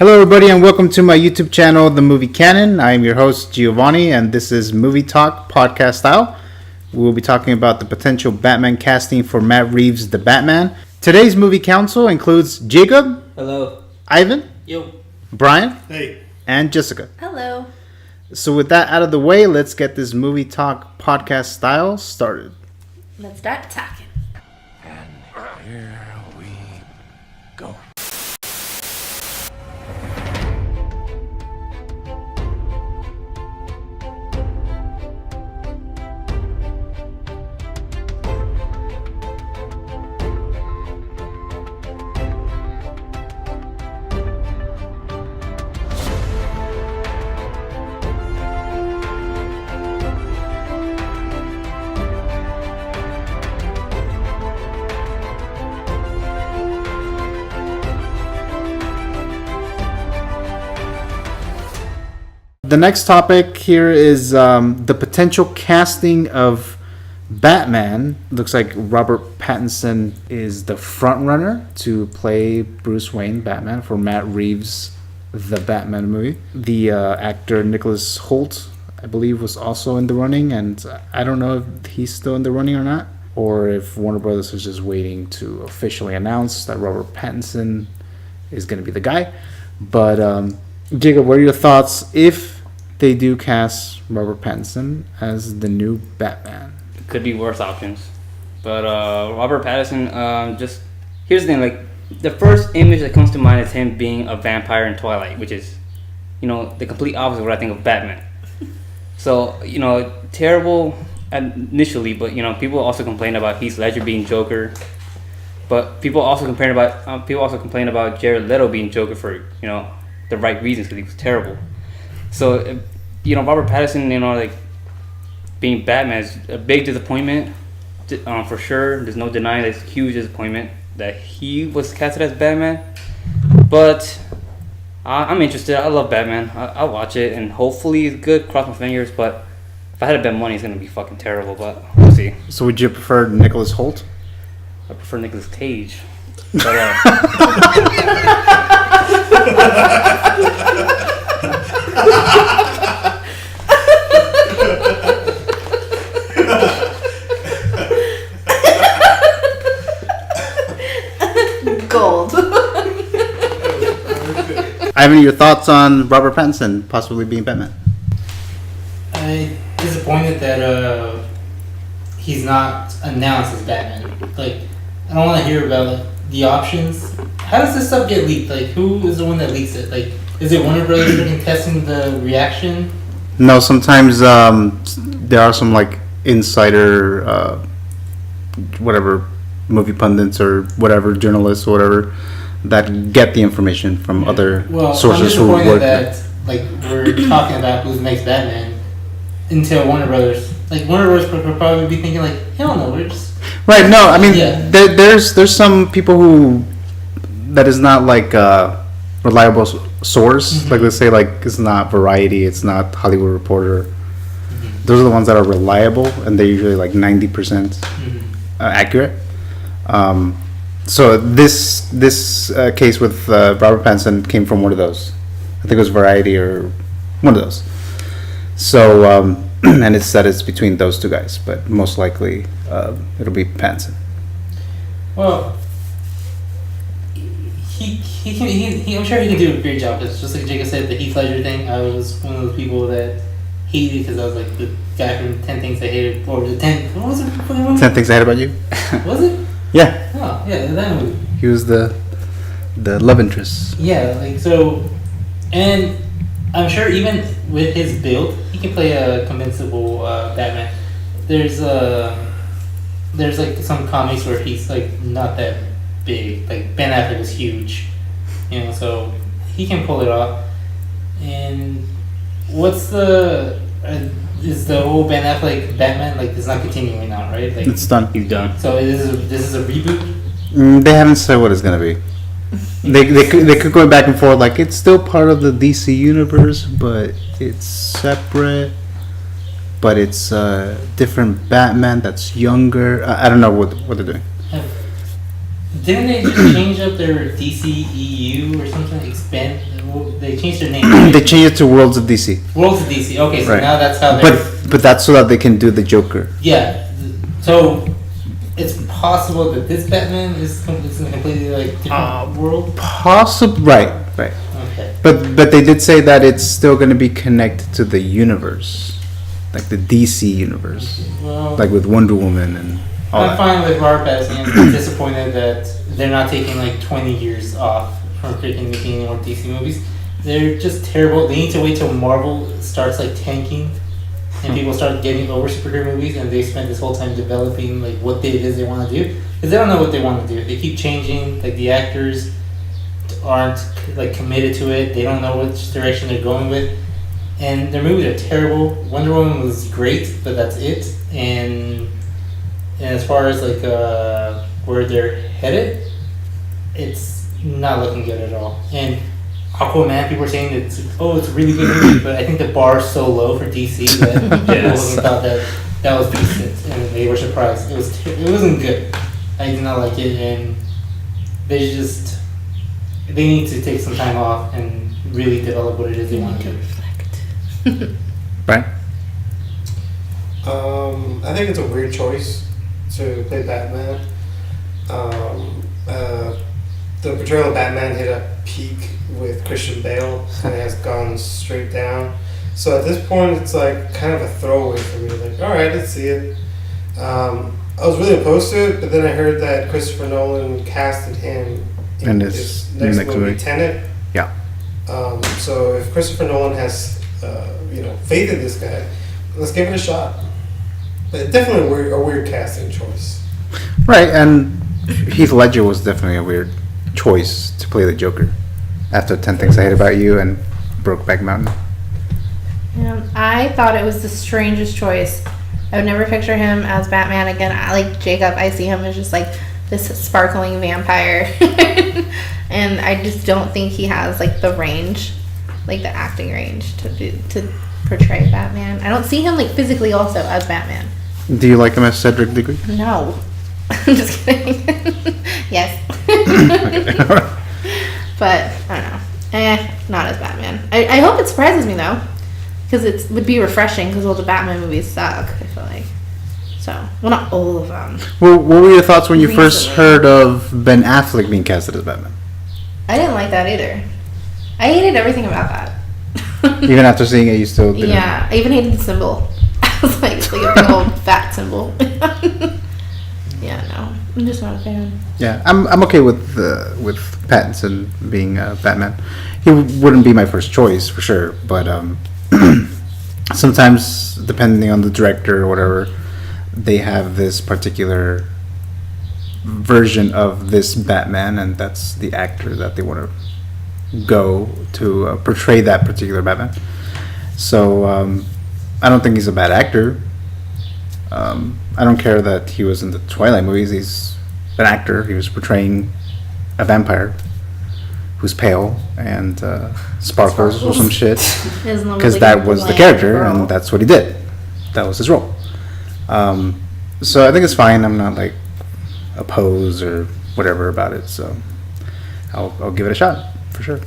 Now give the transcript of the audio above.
Hello, everybody, and welcome to my YouTube channel, The Movie Canon. I am your host, Giovany, and this is Movie Talk podcast style. We will be talking about the potential Batman casting for Matt Reeves' The Batman. Today's movie council includes Jacob. Hello. Ivan. Yo. Brian. Hey. And Jessica. Hello. So with that out of the way, let's get this Movie Talk podcast style started. Let's start talking. And here we go. The next topic here is the potential casting of Batman. Looks like Robert Pattinson is the front runner to play Bruce Wayne Batman for Matt Reeves' The Batman movie. The actor Nicholas Hoult, I believe, was also in the running, and I don't know if he's still in the running or not, or if Warner Brothers is just waiting to officially announce that Robert Pattinson is going to be the guy. But Jacob, what are your thoughts if they do cast Robert Pattinson as the new Batman? Could be worse options. But Robert Pattinson, just here's the thing, like the first image that comes to mind is him being a vampire in Twilight, which is, the complete opposite of what I think of Batman. So, terrible initially, but people also complain about Heath Ledger being Joker. But people also complain about Jared Leto being Joker for the right reasons, because he was terrible. So, Robert Pattinson, being Batman is a big disappointment, for sure. There's no denying that it's a huge disappointment that he was casted as Batman. But I'm interested. I love Batman. I'll watch it, and hopefully it's good. Cross my fingers. But if I had to bet money, it's going to be fucking terrible. But we'll see. So would you prefer Nicholas Hoult? I prefer Nicolas Cage. But, Gold. Ivan, your thoughts on Robert Pattinson possibly being Batman? I'm disappointed that he's not announced as Batman. I don't want to hear about the options. How does this stuff get leaked? Who is the one that leaks it? Is it Warner Brothers testing the reaction? No, sometimes there are some insider, whatever, movie pundits or whatever, journalists or whatever, that get the information from other sources who work. That we're talking about who's next Batman until Warner Brothers. Warner Brothers could probably be thinking hell no, we're just right. No, I mean there's some people who that is not a reliable source. Mm-hmm. Let's say it's not Variety, it's not Hollywood Reporter. Mm-hmm. Those are the ones that are reliable, and they're usually 90% accurate. So this case with Robert Pattinson came from one of those. I think it was Variety or one of those. So and it's said it's between those two guys, but most likely it'll be Pattinson. Well, he I'm sure he can do a great job. It's just like Jacob said, the Heath Ledger thing. I was one of those people that hated because I was the guy from 10 Things I Hated, or the 10. What was it? 10 Things I Hate About You. Was it? Yeah. Oh yeah, that movie. He was the love interest. Yeah, so, and I'm sure even with his build, he can play a convincible Batman. There's some comics where he's not that big. Ben Affleck was huge, so he can pull it off. And what's is the whole Ben Affleck Batman it's not continuing now, right? It's done. he's done. So this is a reboot. They haven't said what it's gonna be. They could go back and forth it's still part of the DC universe, but it's separate. But it's a different Batman that's younger. I don't know what they're doing. Didn't they just change up their DCEU or something? Expand? They changed their name. Right? They changed it to Worlds of DC. Worlds of DC. Okay, so Right. now that's how they. But that's so that they can do the Joker. Yeah. So it's possible that this Batman is in a completely like different world. Right. Okay. But they did say that it's still going to be connected to the universe, like the DC universe, Well, like with Wonder Woman and all I'm that. fine with Robert Pattinson. I'm disappointed that they're not taking like 20 years off from making any more DC movies. They're just terrible. They need to wait till Marvel starts like tanking and people start getting over superhero movies, and they spent this whole time developing like what it is they want to do, because they don't know what they want to do. They keep changing. Like the actors aren't like committed to it. They don't know which direction they're going with, and their movies are terrible. Wonder Woman was great, but that's it. And as far as like where they're headed, it's not looking good at all. And Aquaman, people are saying that it's a really good movie, but I think the bar is so low for DC that people thought that was decent, and they were surprised. It wasn't good. I did not like it, and they need to take some time off and really develop what it is they want to do. Right? I think it's a weird choice to play Batman. The portrayal of Batman hit a peak with Christian Bale and it has gone straight down. So at this point, it's like kind of a throwaway for me. Like, all right, let's see it. I was really opposed to it, but then I heard that Christopher Nolan casted him in his next movie, Tenet. Yeah. So if Christopher Nolan has faith in this guy, let's give it a shot. But definitely a weird casting choice. Right, and Heath Ledger was definitely a weird choice to play the Joker after 10 Things I Hate About You and Brokeback Mountain. I thought it was the strangest choice. I would never picture him as Batman again. Like Jacob, I see him as just like this sparkling vampire. And I just don't think he has like the range, like the acting range to portray Batman. I don't see him like physically also as Batman. Do you like him as Cedric Diggory? No. I'm just kidding. Yes. But I don't know. Not as Batman. I hope it surprises me though, because it would be refreshing. Because all the Batman movies suck. I feel like. So, well, not all of them. Well, what were your thoughts when you first Recently. heard of Ben Affleck being casted as Batman? I didn't like that either. I hated everything about that. Even after seeing it, you still didn't? Yeah, I even hated the symbol. I was like, it's like a big old fat symbol. Yeah, no, I'm just not a fan. Yeah, I'm okay with Pattinson being Batman. He wouldn't be my first choice for sure, but sometimes depending on the director or whatever, they have this particular version of this Batman, and that's the actor that they want to go to portray that particular Batman. So I don't think he's a bad actor. I don't care that he was in the Twilight movies. He's an actor. He was portraying a vampire who's pale and sparkles or some shit, because that was the character and that's what he did. That was his role. So I think it's fine. I'm not like opposed or whatever about it. So I'll give it a shot for sure.